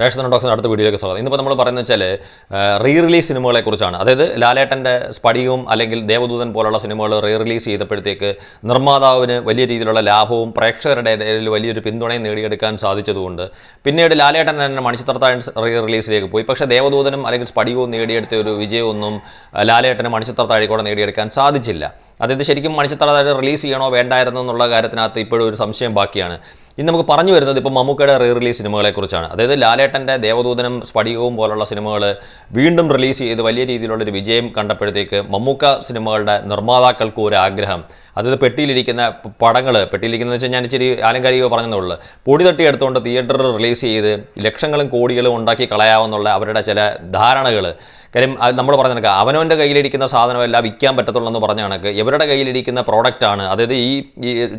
Ration ടോക്സിന് അടുത്ത വീഡിയോയിലേക്ക് സ്വാഗതം. ഇന്നിപ്പോൾ നമ്മൾ പറയുന്നത് വെച്ചാൽ റീ റിലീസ് സിനിമകളെക്കുറിച്ചാണ്. അതായത് ലാലേട്ടൻ്റെ സ്പടികവും അല്ലെങ്കിൽ ദേവദൂതൻ പോലുള്ള സിനിമകൾ റീ റിലീസ് ചെയ്തപ്പോഴത്തേക്ക് നിർമ്മാതാവിന് വലിയ രീതിയിലുള്ള ലാഭവും പ്രേക്ഷകരുടെ ഇടയിൽ വലിയൊരു പിന്തുണയും നേടിയെടുക്കാൻ സാധിച്ചതുകൊണ്ട് പിന്നീട് ലാലേട്ടൻ തന്നെ മണിച്ചിത്രത്താഴ് റീ റിലീസിലേക്ക് പോയി. പക്ഷേ ദേവദൂതനും അല്ലെങ്കിൽ സ്പടികവും നേടിയെടുത്ത ഒരു വിജയമൊന്നും ലാലേട്ടന് മണിച്ചിത്രത്താഴിക്കൂടെ നേടിയെടുക്കാൻ സാധിച്ചില്ല. അതായത് ശരിക്കും മണിച്ചിത്രത്താഴ് റിലീസ് ചെയ്യണോ വേണ്ടായിരുന്നോ എന്നുള്ള കാര്യത്തിനകത്ത് ഇപ്പോഴും ഒരു സംശയം ബാക്കിയാണ്. ഇന്ന് നമുക്ക് പറഞ്ഞു വരുന്നത് ഇപ്പോൾ മമ്മൂക്കയുടെ റീ റിലീസ് സിനിമകളെക്കുറിച്ചാണ്. അതായത് ലാലേട്ടൻ്റെ ദേവദൂതനും സ്പടികവും പോലുള്ള സിനിമകൾ വീണ്ടും റിലീസ് ചെയ്ത് വലിയ രീതിയിലുള്ളൊരു വിജയം കണ്ടപ്പോഴത്തേക്ക് മമ്മൂക്ക സിനിമകളുടെ നിർമ്മാതാക്കൾക്കും ഒരു ആഗ്രഹം, അതായത് പെട്ടിയിലിരിക്കുന്ന പടങ്ങൾ, പെട്ടിയിലിരിക്കുന്നത് വെച്ചാൽ ഞാൻ ഇച്ചിരി ആലങ്കാരിക പറഞ്ഞതുള്ളൂ, പൊടി തട്ടി എടുത്തുകൊണ്ട് തിയേറ്ററിൽ റിലീസ് ചെയ്ത് ലക്ഷങ്ങളും കോടികളും ഉണ്ടാക്കി കളയാവുന്നുള്ള അവരുടെ ചില ധാരണകൾ. കാര്യം നമ്മൾ പറഞ്ഞ കണക്ക് അവനവൻ്റെ കയ്യിലിരിക്കുന്ന സാധനമല്ല വിൽക്കാൻ പറ്റത്തുള്ളൂ എന്ന് പറഞ്ഞ കണക്ക് ഇവരുടെ കയ്യിലിരിക്കുന്ന പ്രോഡക്റ്റാണ്. അതായത് ഈ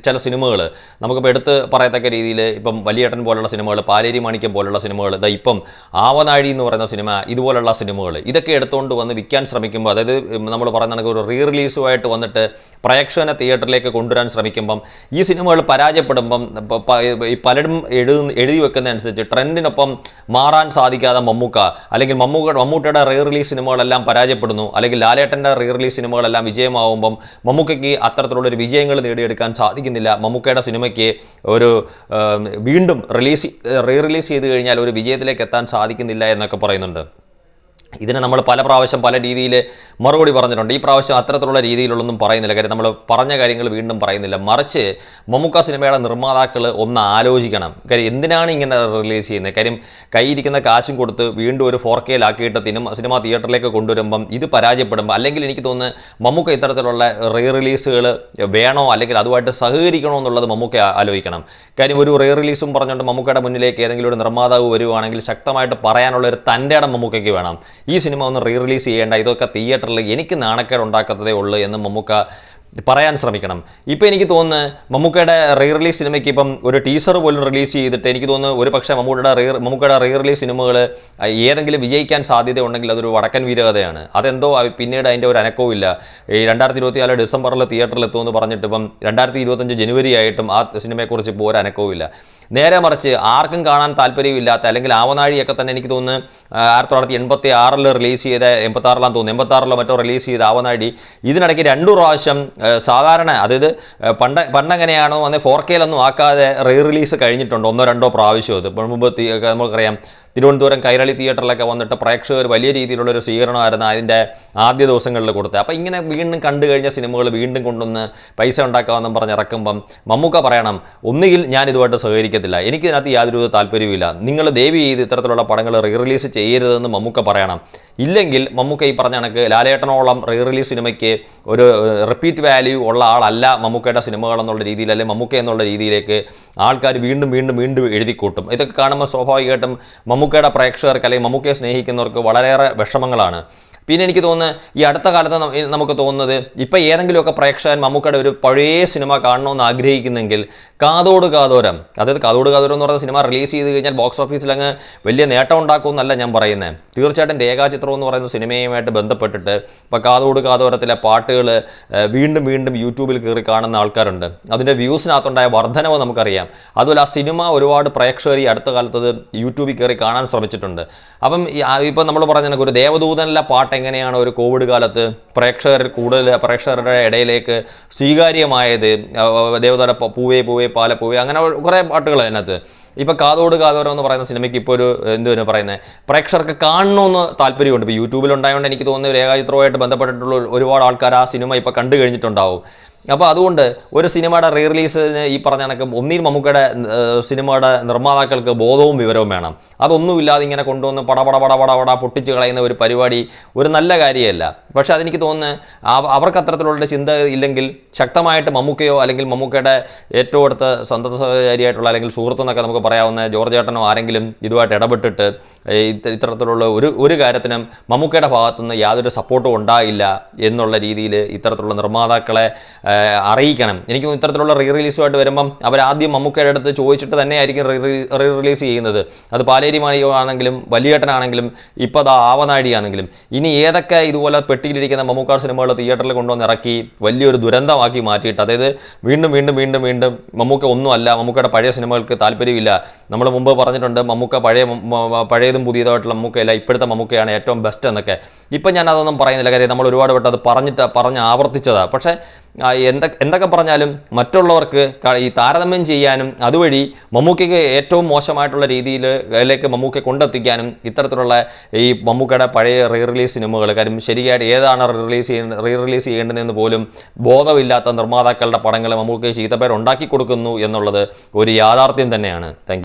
ചില സിനിമകൾ നമുക്കിപ്പോൾ എടുത്ത് പറയത്തക്ക രീതിയിൽ ഇപ്പം വലിയേട്ടൻ പോലുള്ള സിനിമകൾ, പാലേരി മാണിക്യം പോലുള്ള സിനിമകൾ, ഇപ്പം ആവനാഴി എന്ന് പറയുന്ന സിനിമ, ഇതുപോലുള്ള സിനിമകൾ ഇതൊക്കെ എടുത്തുകൊണ്ട് വന്ന് വിൽക്കാൻ ശ്രമിക്കുമ്പോൾ, അതായത് നമ്മൾ പറയുന്ന കണക്ക് ഒരു റീ റിലീസുമായിട്ട് വന്നിട്ട് പ്രേക്ഷകനെ തിയേറ്ററിലേക്ക് കൊണ്ടുവരാൻ ശ്രമിക്കുമ്പം ഈ സിനിമകൾ പരാജയപ്പെടുമ്പം പലരും എഴുതി വെക്കുന്നതനുസരിച്ച് ട്രെൻഡിനൊപ്പം മാറാൻ സാധിക്കാതെ മമ്മൂക്ക അല്ലെങ്കിൽ മമ്മൂട്ടിയുടെ റീ റിലീസ് സിനിമകളെല്ലാം പരാജയപ്പെടുന്നു, അല്ലെങ്കിൽ ലാലേട്ടൻ്റെ റീ റിലീസ് സിനിമകളെല്ലാം വിജയമാവുമ്പം മമ്മൂക്കയ്ക്ക് അത്തരത്തിലുള്ളൊരു വിജയങ്ങൾ നേടിയെടുക്കാൻ സാധിക്കുന്നില്ല. മമ്മൂക്കയുടെ സിനിമയ്ക്ക് ഒരു വീണ്ടും റീ റിലീസ് ചെയ്ത് കഴിഞ്ഞാൽ ഒരു വിജയത്തിലേക്ക് എത്താൻ സാധിക്കുന്നില്ല എന്നൊക്കെ പറയുന്നുണ്ട്. ഇതിന് നമ്മൾ പല പ്രാവശ്യം പല രീതിയിൽ മറുപടി പറഞ്ഞിട്ടുണ്ട്. ഈ പ്രാവശ്യം അത്തരത്തിലുള്ള രീതിയിലുള്ളൊന്നും പറയുന്നില്ല. കാര്യം നമ്മൾ പറഞ്ഞ കാര്യങ്ങൾ വീണ്ടും പറയുന്നില്ല. മറിച്ച് മമ്മൂക്ക സിനിമയുടെ നിർമ്മാതാക്കൾ ഒന്ന് ആലോചിക്കണം. കാര്യം എന്തിനാണ് ഇങ്ങനെ റിലീസ് ചെയ്യുന്നത്? കാര്യം കയ്യിരിക്കുന്ന കാശും കൊടുത്ത് വീണ്ടും ഒരു 4K സിനിമ തിയേറ്ററിലേക്ക് കൊണ്ടുവരുമ്പം ഇത് പരാജയപ്പെടുമ്പോൾ, അല്ലെങ്കിൽ എനിക്ക് തോന്നുന്നു മമ്മൂക്ക ഇത്തരത്തിലുള്ള റീ റിലീസുകൾ വേണോ അല്ലെങ്കിൽ അതുമായിട്ട് സഹകരിക്കണോ എന്നുള്ളത് മമ്മൂക്ക ആലോചിക്കണം. കാര്യം ഒരു റീ റിലീസും പറഞ്ഞുകൊണ്ട് മമ്മൂക്കയുടെ മുന്നിലേക്ക് ഏതെങ്കിലും ഒരു നിർമ്മാതാവ് വരുവാണെങ്കിൽ ശക്തമായിട്ട് പറയാനുള്ള ഒരു തൻ്റെ ഇടം മമ്മൂക്കയ്ക്ക് വേണം. ഈ സിനിമ ഒന്ന് റീ റിലീസ് ചെയ്യേണ്ട, ഇതൊക്കെ തിയേറ്ററിൽ എനിക്ക് നാണക്കേട് ഉണ്ടാക്കത്തതേ ഉള്ളൂ എന്ന് മമ്മൂക്ക പറയാൻ ശ്രമിക്കണം. ഇപ്പോൾ എനിക്ക് തോന്നുന്നു മമ്മൂക്കയുടെ റീ റിലീസ് സിനിമയ്ക്ക് ഇപ്പം ഒരു ടീസർ പോലും റിലീസ് ചെയ്തിട്ട് എനിക്ക് തോന്നുന്നു ഒരു പക്ഷേ മമ്മൂക്കയുടെ റീ റിലീസ് സിനിമകൾ ഏതെങ്കിലും വിജയിക്കാൻ സാധ്യത ഉണ്ടെങ്കിൽ അതൊരു വടക്കൻ വീരകഥയാണ്. അതെന്തോ പിന്നീട് അതിൻ്റെ ഒരു അനക്കവും ഇല്ല. ഈ 2024 ഡിസംബറിൽ തിയേറ്ററിൽ എത്തുമെന്ന് പറഞ്ഞിട്ട് ഇപ്പം 2025 ജനുവരി ആയിട്ടും ആ സിനിമയെക്കുറിച്ച് ഇപ്പോൾ ഒരു അനക്കവും ഇല്ല. നേരെ മറിച്ച് ആർക്കും കാണാൻ താല്പര്യമില്ലാത്ത, അല്ലെങ്കിൽ ആവനാഴിയൊക്കെ തന്നെ എനിക്ക് തോന്നുന്നു 1986 റിലീസ് ചെയ്ത, 86 മറ്റോ റിലീസ് ചെയ്ത ആവനാഴി ഇതിനിടയ്ക്ക് 2 പ്രാവശ്യം സാധാരണ, അതായത് പണ്ടെങ്ങനെയാണോ വന്ന് 4K ആക്കാതെ റീ റിലീസ് കഴിഞ്ഞിട്ടുണ്ട് 1-2 പ്രാവശ്യം. അത് മുമ്പ് നമുക്കറിയാം തിരുവനന്തപുരം കൈരളി തിയേറ്ററിലൊക്കെ വന്നിട്ട് പ്രേക്ഷകർ വലിയ രീതിയിലുള്ളൊരു സ്വീകരണമായിരുന്നു അതിൻ്റെ ആദ്യ ദിവസങ്ങളിൽ കൊടുത്തത്. അപ്പോൾ ഇങ്ങനെ വീണ്ടും കണ്ടു കഴിഞ്ഞ സിനിമകൾ വീണ്ടും കൊണ്ടുവന്ന് പൈസ ഉണ്ടാക്കാമെന്നും പറഞ്ഞിറക്കുമ്പം മമ്മൂക്ക പറയണം, ഒന്നുകിൽ ഞാൻ ഇതുമായിട്ട് സഹകരിക്കത്തില്ല, എനിക്കിതിനകത്ത് യാതൊരു താല്പര്യവുമില്ല, നിങ്ങൾ ദയവ് ചെയ്ത് ഇത്തരത്തിലുള്ള പടങ്ങൾ റീ റിലീസ് ചെയ്യരുതെന്ന് മമ്മൂക്ക പറയണം. ഇല്ലെങ്കിൽ മമ്മൂക്ക ഈ പറഞ്ഞ കണക്ക് ലാലേട്ടനോളം റീ റിലീസ് സിനിമയ്ക്ക് ഒരു റിപ്പീറ്റ് വാല്യൂ ഉള്ള ആളല്ല മമ്മൂക്കയുടെ സിനിമകൾ എന്നുള്ള രീതിയിൽ, അല്ലെങ്കിൽ മമ്മൂക്ക എന്നുള്ള രീതിയിലേക്ക് ആൾക്കാർ വീണ്ടും വീണ്ടും വീണ്ടും എഴുതിക്കൂട്ടും. ഇതൊക്കെ കാണുമ്പോൾ സ്വാഭാവികമായിട്ടും മമ്മൂക്കയുടെ പ്രേക്ഷകർക്ക് അല്ലെങ്കിൽ മമ്മൂക്കയെ സ്നേഹിക്കുന്നവർക്ക് വളരെയേറെ വിഷമങ്ങളാണ്. പിന്നെ എനിക്ക് തോന്നുന്നത് ഈ അടുത്ത കാലത്ത് നമുക്ക് തോന്നുന്നത് ഇപ്പം ഏതെങ്കിലുമൊക്കെ പ്രേക്ഷകൻ മമ്മൂക്കയുടെ ഒരു പഴയ സിനിമ കാണണമെന്ന് ആഗ്രഹിക്കുന്നെങ്കിൽ കാതോട് കാതോരം, അതായത് കാതോട് കാതോരം എന്ന് പറയുന്ന സിനിമ റിലീസ് ചെയ്ത് കഴിഞ്ഞാൽ ബോക്സ് ഓഫീസിൽ അങ്ങ് വലിയ നേട്ടം ഉണ്ടാക്കുമെന്നല്ല ഞാൻ പറയുന്നത്. തീർച്ചയായിട്ടും രേഖാചിത്രം എന്ന് പറയുന്ന സിനിമയുമായിട്ട് ബന്ധപ്പെട്ടിട്ട് ഇപ്പോൾ കാതോട് കാതോരത്തിലെ പാട്ടുകൾ വീണ്ടും വീണ്ടും യൂട്യൂബിൽ കയറി കാണുന്ന ആൾക്കാരുണ്ട്. അതിൻ്റെ വ്യൂസിനകത്തുണ്ടായ വർധനവ് നമുക്കറിയാം. അതുപോലെ ആ സിനിമ ഒരുപാട് പ്രേക്ഷകർ ഈ അടുത്ത കാലത്തത് യൂട്യൂബിൽ കയറി കാണാൻ ശ്രമിച്ചിട്ടുണ്ട്. അപ്പം ഇപ്പം നമ്മൾ പറഞ്ഞ ഒരു ദേവദൂതനിലെ പാട്ട് എങ്ങനെയാണ് ഒരു കോവിഡ് കാലത്ത് പ്രേക്ഷകരുടെ ഇടയിലേക്ക് സ്വീകാര്യമായത്, ദേവതയുടെ പൂവേ പൂവേ പാല പൂവേ, അങ്ങനെ കുറേ പാട്ടുകൾ അതിനകത്ത്. ഇപ്പോൾ കാതോട് കാതോരം എന്ന് പറയുന്ന സിനിമയ്ക്ക് ഇപ്പോൾ ഒരു എന്തുവെന്ന് പറയുന്നത് പ്രേക്ഷകർക്ക് കാണണമെന്ന് താല്പര്യമുണ്ട്. ഇപ്പോൾ യൂട്യൂബിലുണ്ടായതുകൊണ്ട് എനിക്ക് തോന്നുന്നു രേഖാചിത്രവുമായിട്ട് ബന്ധപ്പെട്ടിട്ടുള്ള ഒരുപാട് ആൾക്കാർ ആ സിനിമ ഇപ്പോൾ കണ്ടു കഴിഞ്ഞിട്ടുണ്ടാവും. അപ്പോൾ അതുകൊണ്ട് ഒരു സിനിമയുടെ റീ റിലീസിന് ഈ പറഞ്ഞ കണക്ക് ഒന്നിൽ മമ്മൂക്കയുടെ സിനിമയുടെ നിർമ്മാതാക്കൾക്ക് ബോധവും വിവരവും വേണം. അതൊന്നുമില്ലാതെ ഇങ്ങനെ കൊണ്ടുവന്ന് പടപട പൊട്ടിച്ച് കളയുന്ന ഒരു പരിപാടി ഒരു നല്ല കാര്യമല്ല. പക്ഷേ അതെനിക്ക് തോന്നുന്നു അവർക്ക് അത്തരത്തിലുള്ള ചിന്ത ഇല്ലെങ്കിൽ ശക്തമായിട്ട് മമ്മൂക്കയോ അല്ലെങ്കിൽ മമ്മൂക്കയുടെ ഏറ്റവും അടുത്ത സന്തതസഹചാരിയായിട്ടുള്ള അല്ലെങ്കിൽ സുഹൃത്തെന്നൊക്കെ നമുക്ക് പറയാവുന്ന ജോർജ് ചേട്ടനോ ആരെങ്കിലും ഇതുമായിട്ട് ഇടപെട്ടിട്ട് ഇത്തരത്തിലുള്ള ഒരു കാര്യത്തിനും മമ്മൂക്കയുടെ ഭാഗത്തുനിന്ന് യാതൊരു സപ്പോർട്ടും ഉണ്ടായില്ല എന്നുള്ള രീതിയിൽ ഇത്തരത്തിലുള്ള നിർമ്മാതാക്കളെ അറിയിക്കണം. എനിക്ക് ഇത്തരത്തിലുള്ള റീ റിലീസുമായിട്ട് വരുമ്പം അവരാദ്യം മമ്മൂക്കയുടെ അടുത്ത് ചോദിച്ചിട്ട് തന്നെയായിരിക്കും റീ റിലീസ് ചെയ്യുന്നത്. അത് പാലേരി മാണിയോ ആണെങ്കിലും വലിയേട്ടനാണെങ്കിലും ഇപ്പോൾ ആവനാഴിയാണെങ്കിലും ഇനി ഏതൊക്കെ ഇതുപോലെ പെട്ടിയിലിരിക്കുന്ന മമ്മൂക്കാർ സിനിമകൾ തിയേറ്ററിൽ കൊണ്ടുവന്ന് ഇറക്കി വലിയൊരു ദുരന്തമാക്കി മാറ്റിയിട്ട്, അതായത് വീണ്ടും വീണ്ടും വീണ്ടും വീണ്ടും മമ്മൂക്ക ഒന്നുമല്ല, മമ്മൂക്കയുടെ പഴയ സിനിമകൾക്ക് താല്പര്യമില്ല. നമ്മൾ മുമ്പ് പറഞ്ഞിട്ടുണ്ട് മമ്മൂക്ക പഴയതും പുതിയതായിട്ടുള്ള മമ്മൂക്കയല്ല, ഇപ്പോഴത്തെ മമ്മൂക്കയാണ് ഏറ്റവും ബെസ്റ്റ് എന്നൊക്കെ. ഇപ്പം ഞാൻ അതൊന്നും പറയുന്നില്ല, കാര്യം നമ്മൾ ഒരുപാട് വട്ടം അത് പറഞ്ഞ് ആവർത്തിച്ചതാണ്. പക്ഷേ എന്തൊക്കെ പറഞ്ഞാലും മറ്റുള്ളവർക്ക് ഈ താരതമ്യം ചെയ്യാനും അതുവഴി മമ്മൂക്കയ്ക്ക് ഏറ്റവും മോശമായിട്ടുള്ള രീതിയിലേക്ക് മമ്മൂക്കയെ കൊണ്ടെത്തിക്കാനും ഇത്തരത്തിലുള്ള ഈ മമ്മൂക്കയുടെ പഴയ റീ റിലീസ് സിനിമകൾ, കാര്യം ശരിയായിട്ട് ഏതാണ് റീ റിലീസ് ചെയ്യേണ്ടതെന്ന് പോലും ബോധമില്ലാത്ത നിർമ്മാതാക്കളുടെ പടങ്ങൾ മമ്മൂക്കയെ ചീത്തപ്പേർ ഉണ്ടാക്കി കൊടുക്കുന്നു എന്നുള്ളത് ഒരു യാഥാർത്ഥ്യം തന്നെയാണ്. Thank you.